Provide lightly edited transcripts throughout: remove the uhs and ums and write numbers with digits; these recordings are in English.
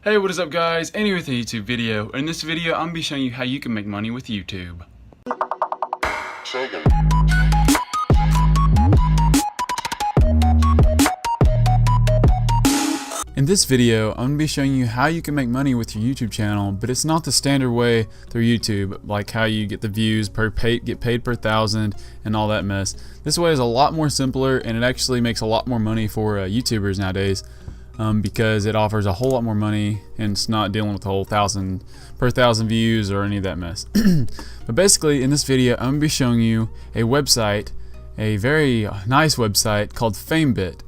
Hey, what is up guys? Andy with a YouTube video. In this video, I'm going to be showing you how you can make money with YouTube. In this video, I'm going to be showing you how you can make money with your YouTube channel, but it's not the standard way through YouTube, like how you get the views, get paid per 1,000, and all that mess. This way is a lot more simpler, and it actually makes a lot more money for YouTubers nowadays. Because it offers a whole lot more money and it's not dealing with the whole per 1,000 views or any of that mess. But basically in this video I'm going to be showing you a website, a very nice website called FameBit.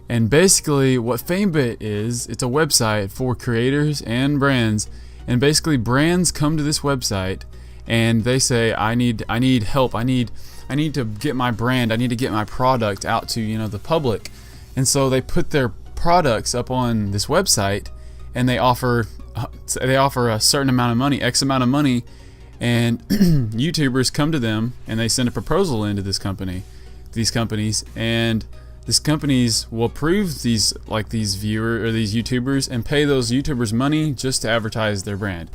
And basically what FameBit is, it's a website for creators and brands, and basically brands come to this website and they say I need help, I need to get my brand, I need to get my product out to the public. And so they put their products up on this website and they offer a certain amount of money, X amount of money, and YouTubers come to them and they send a proposal into these companies, and these companies will approve these viewers or these YouTubers and pay those YouTubers money just to advertise their brand.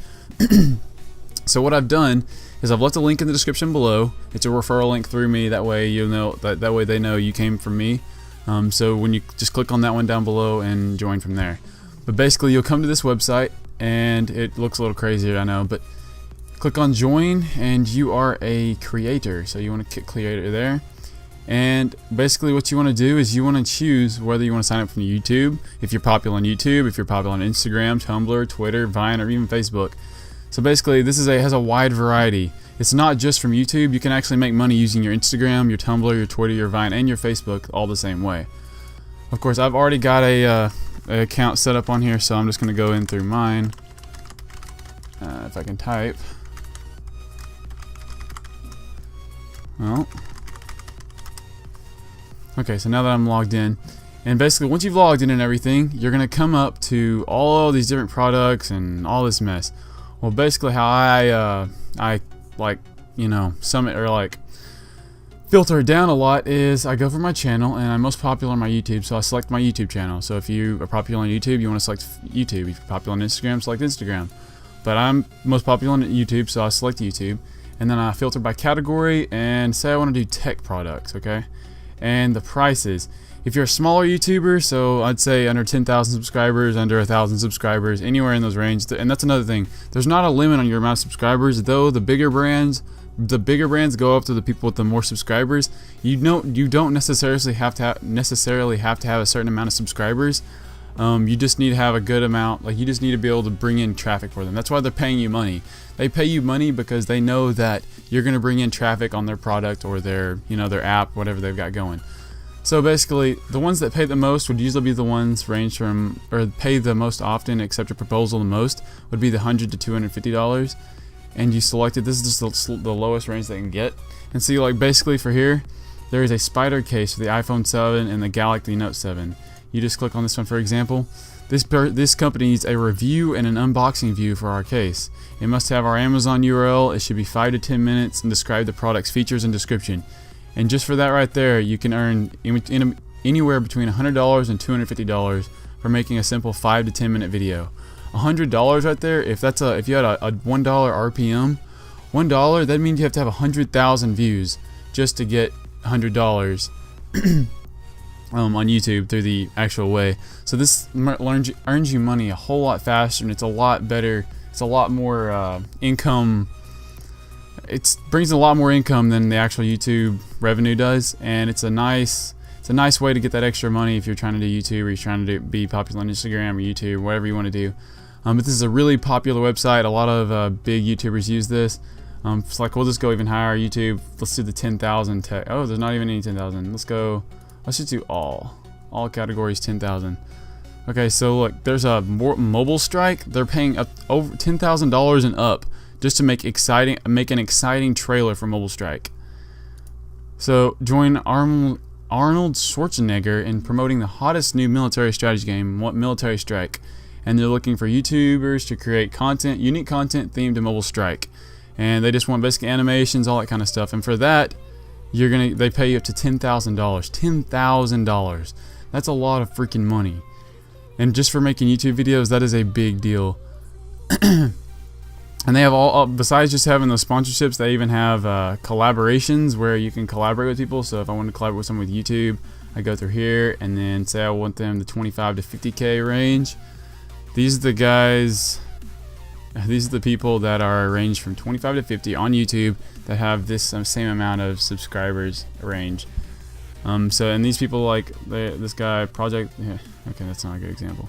So what I've done is I've left a link in the description below. It's a referral link through me, that way that way they know you came from me. So when you just click on that one down below and join from there. But basically you'll come to this website and it looks a little crazier, I know, but click on join and you are a creator. So you want to click creator there. And basically what you want to do is you want to choose whether you want to sign up from YouTube, if you're popular on YouTube, if you're popular on Instagram, Tumblr, Twitter, Vine, or even Facebook. So basically this has a wide variety. It's not just from YouTube. You can actually make money using your Instagram, your Tumblr, your Twitter, your Vine, and your Facebook all the same way. Of course, I've already got a account set up on here, so I'm just going to go in through mine. If I can type. Well. Okay, so now that I'm logged in, and basically once you've logged in and everything, you're going to come up to all these different products and all this mess. Well, basically how I filter it down a lot is I go for my channel and I'm most popular on my YouTube, so I select my YouTube channel. So if you are popular on YouTube, you want to select YouTube. If you're popular on Instagram, select Instagram. But I'm most popular on YouTube, so I select YouTube. And then I filter by category and say I want to do tech products, okay? And the prices. If you're a smaller YouTuber, so I'd say under 10,000 subscribers, under 1,000 subscribers, anywhere in those ranges, and that's another thing. There's not a limit on your amount of subscribers, though the bigger brands go up to the people with the more subscribers. You don't necessarily have to have a certain amount of subscribers. You just need to have a good amount. Like, you just need to be able to bring in traffic for them. That's why they're paying you money. They pay you money because they know that you're going to bring in traffic on their product or their app, whatever they've got going. So basically, the ones that pay the most would usually be the ones range from, or pay the most often, accept a proposal the most, would be the $100 to $250. And you selected, this is just the lowest range they can get. And see, like, basically for here, there is a spider case for the iPhone 7 and the Galaxy Note 7. You just click on this one, for example. This company needs a review and an unboxing view for our case. It must have our Amazon URL. It should be 5 to 10 minutes and describe the product's features and description. And just for that right there, you can earn anywhere between $100 and $250 for making a simple 5 to 10 minute video. $100 right there, if you had a $1 RPM, $1, that means you have to have 100,000 views just to get $100 on YouTube through the actual way. So this earns you money a whole lot faster, and it's a lot better. It's a lot more income. It brings a lot more income than the actual YouTube revenue does, and it's a nice way to get that extra money if you're trying to do YouTube, or you're trying to be popular on Instagram or YouTube, whatever you want to do. But this is a really popular website. A lot of big YouTubers use this. It's like, we'll just go even higher. YouTube. Let's do the 10,000 tech. Oh, there's not even any 10,000. Let's just do all categories 10,000. Okay, so look, there's a Mobile Strike. They're paying over $10,000 and up just to make an exciting trailer for Mobile Strike. So join Arnold Schwarzenegger in promoting the hottest new military strategy game, Military Strike. And they're looking for YouTubers to create unique content themed to Mobile Strike. And they just want basic animations, all that kind of stuff. And for that, they pay you up to $10,000. $10,000. That's a lot of freaking money. And just for making YouTube videos, that is a big deal. And they have all, besides just having those sponsorships, they even have collaborations where you can collaborate with people. So if I want to collaborate with someone with YouTube, I go through here and then say I want them the 25 to 50K range. These are the guys, these are the people that are ranged from 25 to 50 on YouTube that have this same amount of subscribers range. So, and these people, like this guy, Project, yeah, okay, that's not a good example.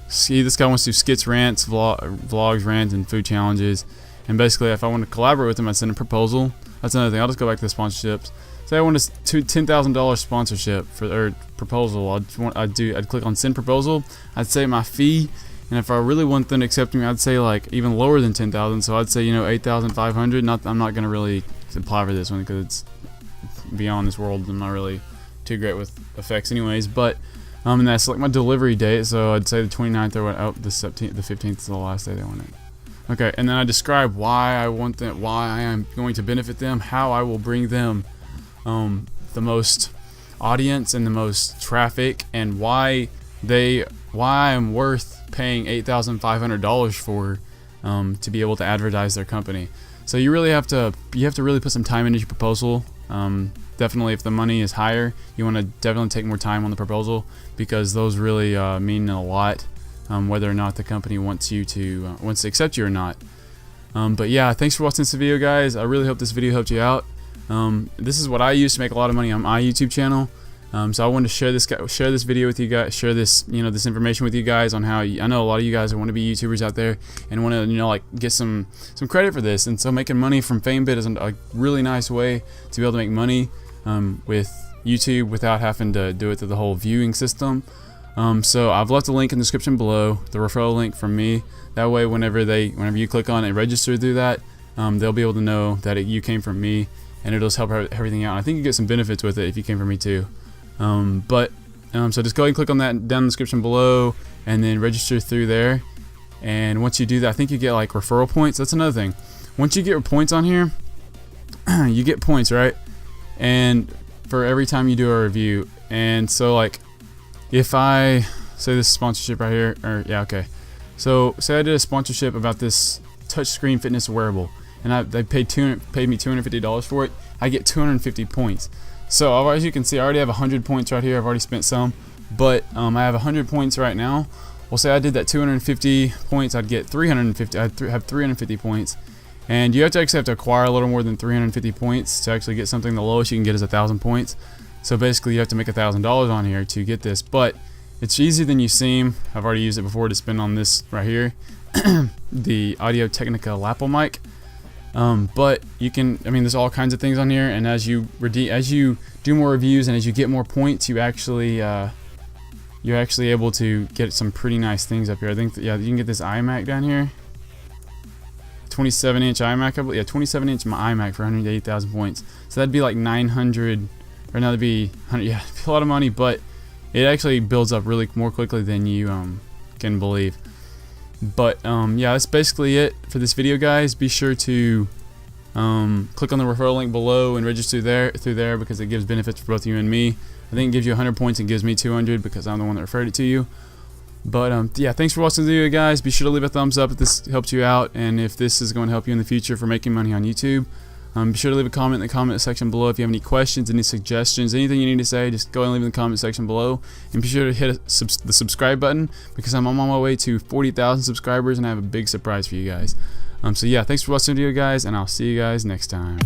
See, this guy wants to do skits, rants, vlogs, rants, and food challenges. And basically, if I want to collaborate with him, I'd send a proposal. That's another thing. I'll just go back to the sponsorships. Say I want a $10,000 sponsorship or proposal. I'd click on send proposal. I'd say my fee, and if I really want them to accept me, I'd say like even lower than 10,000. So I'd say, you know, 8,500. I'm not gonna really apply for this one because it's beyond this world. I'm not really too great with effects, anyways. But and that's like my delivery date. So I'd say the 29th or the 15th is the last day they want it. Okay, and then I describe why I want them, why I am going to benefit them, how I will bring them the most audience and the most traffic, and why I am worth paying $8,500 for to be able to advertise their company. So you have to really put some time into your proposal. Definitely, if the money is higher, you want to definitely take more time on the proposal, because those really mean a lot, whether or not the company wants to accept you or not. But yeah, thanks for watching this video, guys. I really hope this video helped you out. This is what I use to make a lot of money on my YouTube channel. So I wanted to share this video with you guys, share this, this information with you guys on how I know a lot of you guys want to be YouTubers out there and want to, like get some credit for this. And so making money from FameBit is a really nice way to be able to make money with YouTube without having to do it through the whole viewing system. So I've left a link in the description below, the referral link from me. That way, whenever you click on it and register through that, they'll be able to know that you came from me, and it'll just help everything out. And I think you get some benefits with it if you came from me too. So just go ahead and click on that down in the description below, and then register through there. And once you do that, I think you get like referral points. That's another thing. Once you get points on here, you get points, right? And for every time you do a review. And so like, if I say this sponsorship right here, or yeah, okay. So say I did a sponsorship about this touchscreen fitness wearable, and they paid me $250 for it. I get 250 points. So as you can see, I already have 100 points right here. I've already spent some, but I have 100 points right now. Well, say I did that 250 points, I'd get 350. I'd have 350 points, and you actually have to acquire a little more than 350 points to actually get something. The lowest you can get is 1,000 points. So basically, you have to make $1,000 on here to get this, but it's easier than you seem. I've already used it before to spend on this right here, the Audio Technica lapel mic. But you can, there's all kinds of things on here, and as you do more reviews and as you get more points, you're actually able to get some pretty nice things up here. I think you can get this iMac down here, 27-inch iMac, I believe. Yeah, 27-inch iMac for 180,000 points. So that'd be like 900, or no, that'd be 100. Yeah, it'd be a lot of money, but it actually builds up really more quickly than you can believe. But yeah, that's basically it for this video, guys. Be sure to click on the referral link below and register through there because it gives benefits for both you and me. I think it gives you 100 points and gives me 200 because I'm the one that referred it to you. But yeah, thanks for watching the video, guys. Be sure to leave a thumbs up if this helped you out, and if this is going to help you in the future for making money on YouTube. Be sure to leave a comment in the comment section below if you have any questions, any suggestions, anything you need to say. Just go ahead and leave in the comment section below, and be sure to hit the subscribe button because I'm on my way to 40,000 subscribers, and I have a big surprise for you guys. So yeah, thanks for watching the video, guys, and I'll see you guys next time.